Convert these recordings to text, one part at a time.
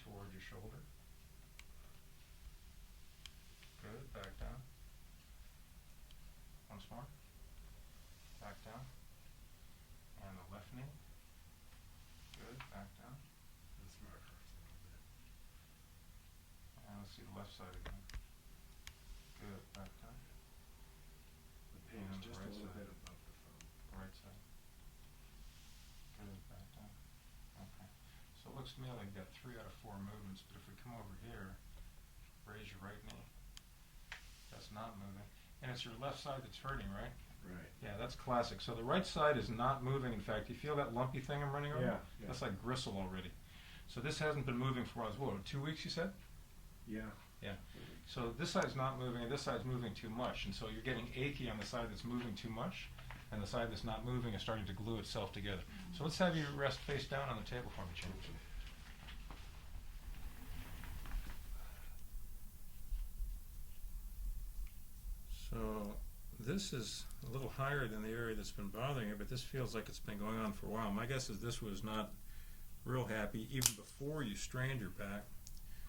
towards your shoulder. Good, back down. Once more. Back down. And the left knee. Good, back down. That's where it hurts a little bit. And let's see the left side again. Good, back down. The pain is And just right a little side. bit above the thumb. Right side. Good, back down. Okay. So it looks to me like you've got 3 out of 4 movements, but if we come over here, raise your right knee. That's not moving. And it's your left side that's hurting, right? Right. Yeah, that's classic. So the right side is not moving. In fact, you feel that lumpy thing I'm running over? Yeah, yeah. That's like gristle already. So this hasn't been moving for, what, 2 weeks, you said? Yeah. Yeah. So this side's not moving, and this side's moving too much. And so you're getting achy on the side that's moving too much, and the side that's not moving is starting to glue itself together. So let's have you rest face down on the table for me, James. So this is a little higher than the area that's been bothering you, but this feels like it's been going on for a while. My guess is this was not real happy even before you strained your back.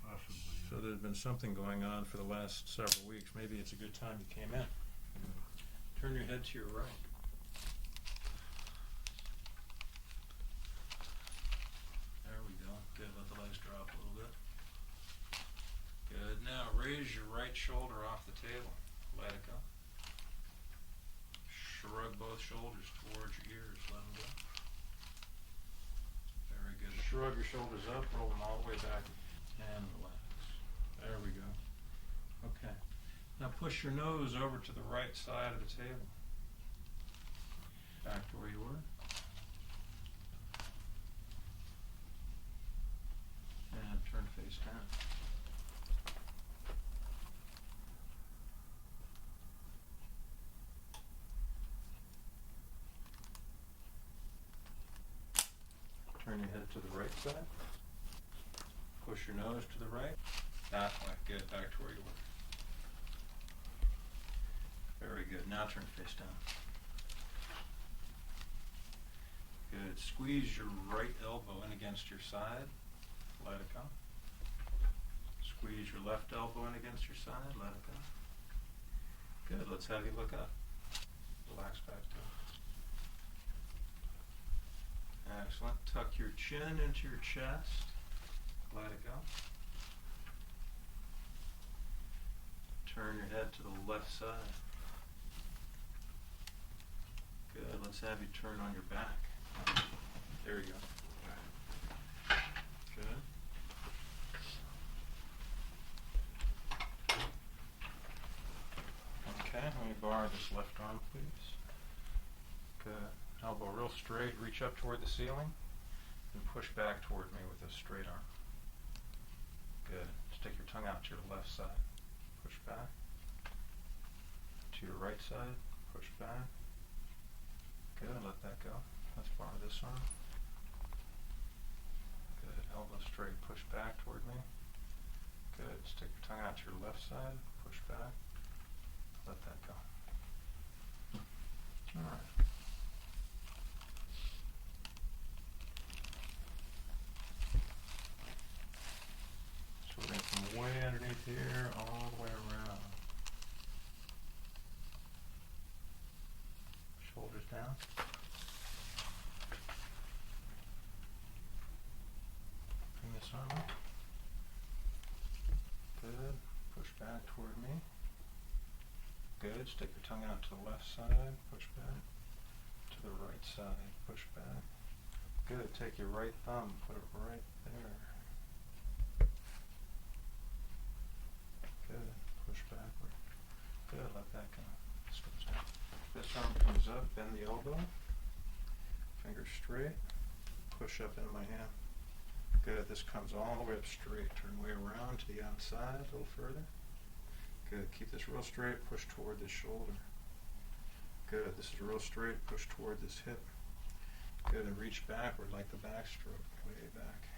Possibly. So there's been something going on for the last several weeks. Maybe it's a good time you came in. Turn your head to your right. There we go. Good. Let the legs drop a little bit. Good. Now raise your right shoulder off the table. Let it go. Shrug both shoulders towards your ears. Let them go. Very good. Shrug your shoulders up. Roll them all the way back. And relax. There we go. Okay. Now push your nose over to the right side of the table. Back to where you were. And turn face down. Turn your head to the right side. Push your nose to the right. That way. Good. Back to where you were. Very good. Now turn face down. Good. Squeeze your right elbow in against your side. Let it go. Squeeze your left elbow in against your side. Let it go. Good. Let's have you look up. Relax back down. Excellent. Tuck your chin into your chest. Let it go. Turn your head to the left side. Good. Let's have you turn on your back. There you go. Good. Okay, let me borrow this left arm, please. Good. Elbow real straight. Reach up toward the ceiling and push back toward me with a straight arm. Good. Stick your tongue out to your left side. Push back. To your right side. Push back. Good. Let that go. Let's borrow this arm. Good. Elbow straight. Push back toward me. Good. Stick your tongue out to your left side. Push back. Let that go. All right. So we're going to come way underneath here, all the way around. Shoulders down. Bring this arm up. Good. Push back toward me. Good. Stick your tongue out to the left side. Push back. To the right side. Push back. Good. Take your right thumb. Put it right there. Good. Push backward. Good. Let that go. This goes down. This arm comes up. Bend the elbow. Fingers straight. Push up into my hand. Good. This comes all the way up straight. Turn way around to the outside a little further. Good. Keep this real straight. Push toward this shoulder. Good. This is real straight. Push toward this hip. Good. And reach backward like the backstroke. Way back.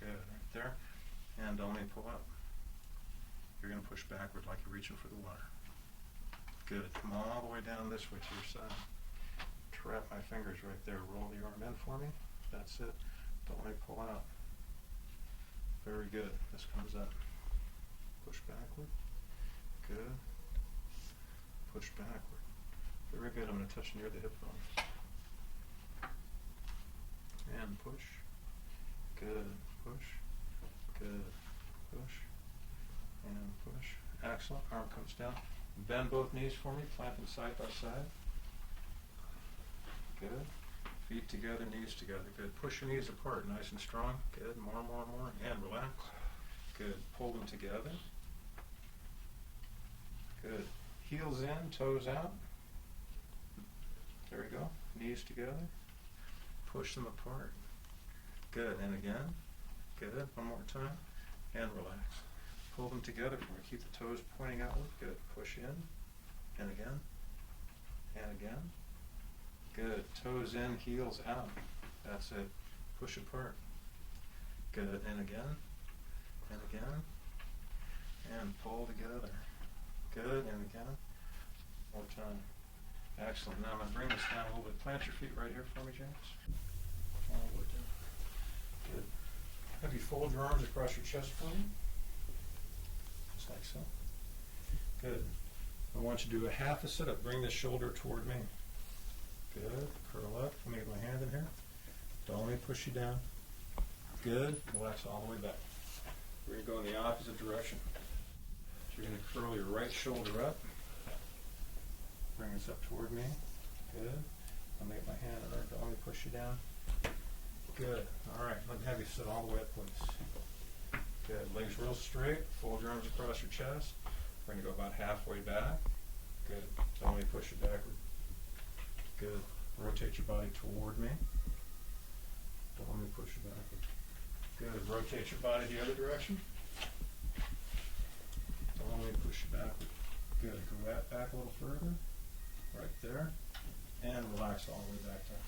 Good. Right there. And only pull up. You're going to push backward like you're reaching for the water. Good. Come all the way down this way to your side. Trap my fingers right there. Roll the arm in for me. That's it. Don't let me pull out. Very good. This comes up. Push backward. Good. Push backward. Very good. I'm going to touch near the hip bone. And push. Good. Push. Good. Push. And push. Excellent. Arm comes down. Bend both knees for me. Plant them side by side. Good. Feet together, knees together. Good. Push your knees apart, nice and strong. Good. More. And relax. Good. Pull them together. Good. Heels in, toes out. There we go. Knees together. Push them apart. Good. And again. Good. One more time. And relax. Pull them together for me. Keep the toes pointing outward. Good. Push in. And again. And again. Good. Toes in, heels out. That's it. Push apart. Good. And again. And again. And pull together. Good. And again. More time. Excellent. Now I'm going to bring this down a little bit. Plant your feet right here for me, James. All the way down. Good. Have you fold your arms across your chest for me? Just like so. Good. I want you to do a half a sit-up. Bring this shoulder toward me. Good. Curl up. Let me get my hand in here. Don't let me push you down. Good. Relax all the way back. We're going to go in the opposite direction. So you're going to curl your right shoulder up. Bring this up toward me. Good. I'll make my hand in there. Don't let me push you down. Good. All right. Let me have you sit all the way up, please. Good. Legs real straight. Fold your arms across your chest. We're going to go about halfway back. Good. Don't let me push you backward. Good. Rotate your body toward me. Don't let me push you backward. Good. Rotate your body the other direction. Don't let me push you backward. Good. Go back a little further. Right there. And relax all the way back down.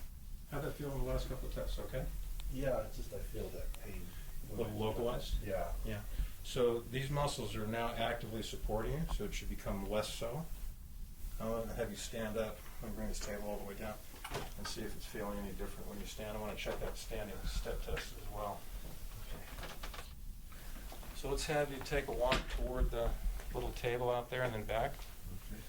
How'd that feel in the last couple of tests? Okay? Yeah, it's just I feel that pain. A little localized? Yeah. Yeah. So these muscles are now actively supporting you, so it should become less so. I want to have you stand up. I'm going to bring this table all the way down and see if it's feeling any different when you stand. I want to check that standing step test as well. Okay. So let's have you take a walk toward the little table out there and then back. Okay.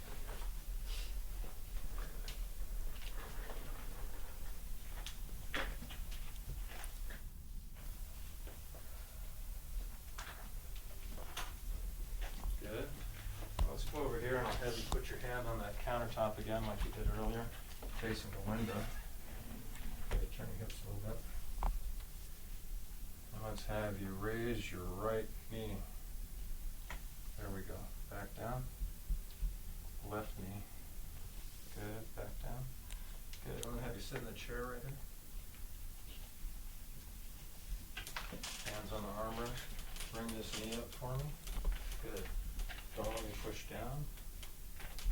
Good. Let's go over here and I'll have you put your hand on that countertop again like you did earlier, facing the window. Okay, turn your hips a little bit. Now let's have you raise your right knee. There we go. Back down. Left knee. Good. Back down. Good. I'm going to have you sit in the chair right here. Hands on the armrest. Bring this knee up for me. Good. Don't let me push down.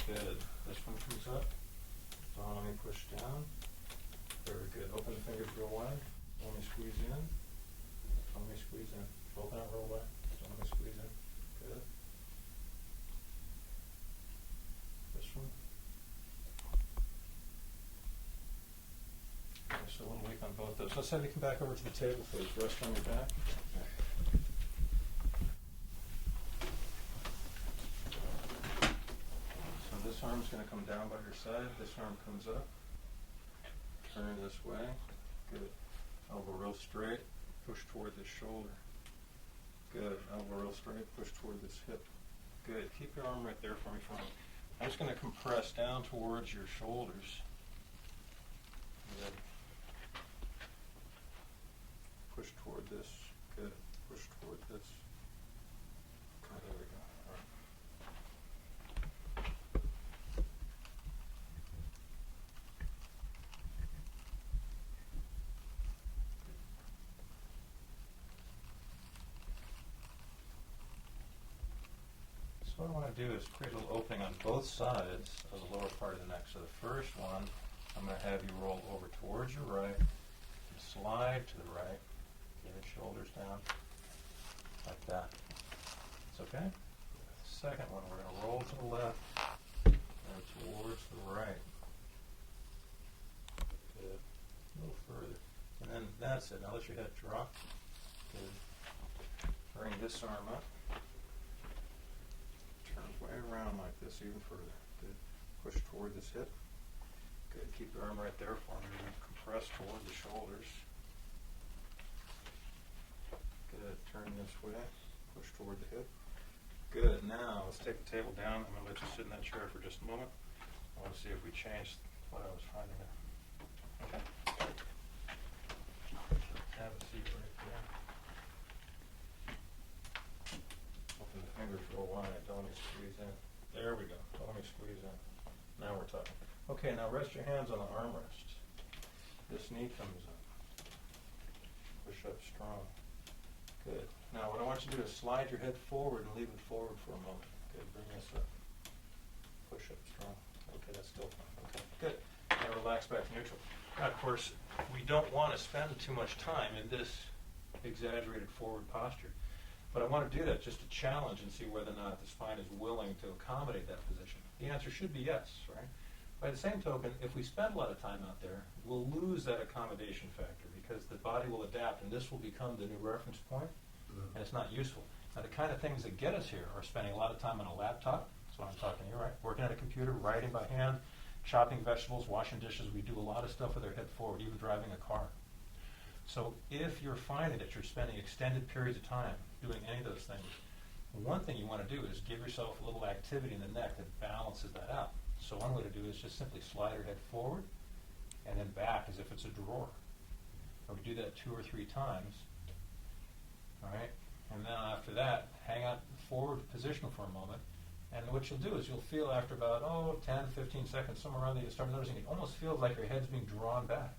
Good. This one comes up. Don't let me push down. Very good. Open the fingers real wide. Don't let me squeeze in. Don't let me squeeze in. Open out real wide. Don't let me squeeze in. Good. This one. Just a little weak on both those. Let's have you come back over to the table, please. Rest on your back. So this arm's going to come down by your side. This arm comes up. Turn this way. Good. Elbow real straight. Push toward this shoulder. Good. Elbow real straight. Push toward this hip. Good. Keep your arm right there for me. I'm just going to compress down towards your shoulders. Good. Push toward this. Good. Push toward this. Okay, there we go. All right. So what I want to do is create a little opening on both sides of the lower part of the neck. So the first one, I'm going to have you roll over towards your right, and slide to the right, get your shoulders down, like that. It's okay? The second one, we're going to roll to the left, and towards the right. Good. A little further. And then that's it. Now let your head drop. Good. Bring this arm up. Turn way around like this even further. Good. Push toward this hip. Good. Keep the arm right there for me. Compress toward the shoulders. Good. Turn this way. Push toward the hip. Good. Now let's take the table down. I'm going to let you sit in that chair for just a moment. I want to see if we changed what I was finding there. Okay. Have a seat right there. Open the fingers real wide. Don't let me squeeze in. There we go. Don't let me squeeze in. Now we're talking. Okay, now rest your hands on the armrest. This knee comes up. Push up strong. Good. Now what I want you to do is slide your head forward and leave it forward for a moment. Good. Bring this up. Push up strong. Okay, that's still fine. Okay, good. Now relax back to neutral. Now, of course, we don't want to spend too much time in this exaggerated forward posture. But I want to do that just to challenge and see whether or not the spine is willing to accommodate that position. The answer should be yes, right? By the same token, if we spend a lot of time out there, we'll lose that accommodation factor because the body will adapt and this will become the new reference point, and it's not useful. Now, the kind of things that get us here are spending a lot of time on a laptop. That's what I'm talking here, right? Working at a computer, writing by hand, chopping vegetables, washing dishes. We do a lot of stuff with our head forward, even driving a car. So if you're finding that you're spending extended periods of time doing any of those things, one thing you want to do is give yourself a little activity in the neck that balances that out. So one way to do it is just simply slide your head forward and then back as if it's a drawer. And we do that 2 or 3 times, all right? And then after that, hang out in the forward position for a moment. And what you'll do is you'll feel after about, 10, 15 seconds, somewhere around there, you start noticing it almost feels like your head's being drawn back.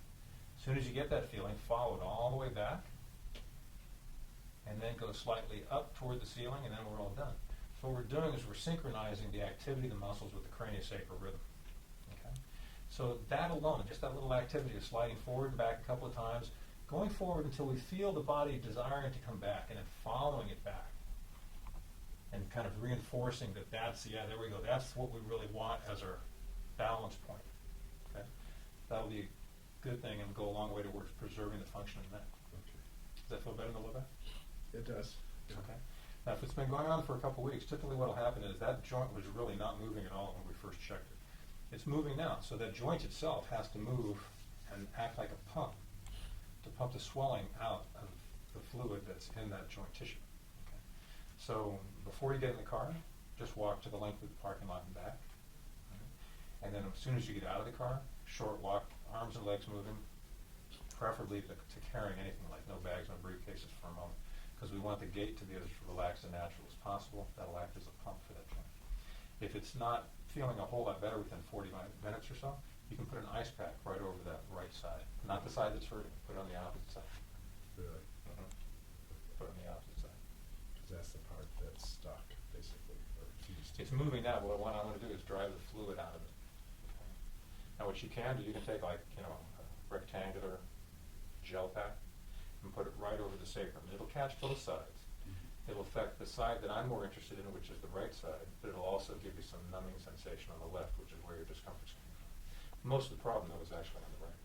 As soon as you get that feeling, follow it all the way back, and then go slightly up toward the ceiling, and then we're all done. So what we're doing is we're synchronizing the activity of the muscles with the craniosacral rhythm. Okay? So that alone, just that little activity of sliding forward and back a couple of times, going forward until we feel the body desiring to come back, and then following it back, and kind of reinforcing that that's, there we go, that's what we really want as our balance point. Okay? That'll be a good thing and go a long way towards preserving the function of the neck. Okay. Does that feel better in the low back? It does. Okay. Now, if it's been going on for a couple of weeks, typically what will happen is that joint was really not moving at all when we first checked it. It's moving now, so that joint itself has to move and act like a pump to pump the swelling out of the fluid that's in that joint tissue. Okay. So before you get in the car, just walk to the length of the parking lot and back. Okay. And then as soon as you get out of the car, short walk, arms and legs moving, preferably to carrying anything like no bags, no briefcases for a moment, because we want the gait to be as relaxed and natural as possible. That'll act as a pump for that joint. If it's not feeling a whole lot better within 40 minutes or so, you can put an ice pack right over that right side. Not the side that's hurting, put it on the opposite side. Really? Put it on the opposite side. Because that's the part that's stuck, basically, or fused. It's moving now, but what I want to do is drive the fluid out of it. Okay. Now what you can do, you can take like, a rectangular gel pack and put it right over the sacrum. It'll catch both sides. It'll affect the side that I'm more interested in, which is the right side, but it'll also give you some numbing sensation on the left, which is where your discomfort's coming from. Most of the problem, though, is actually on the right.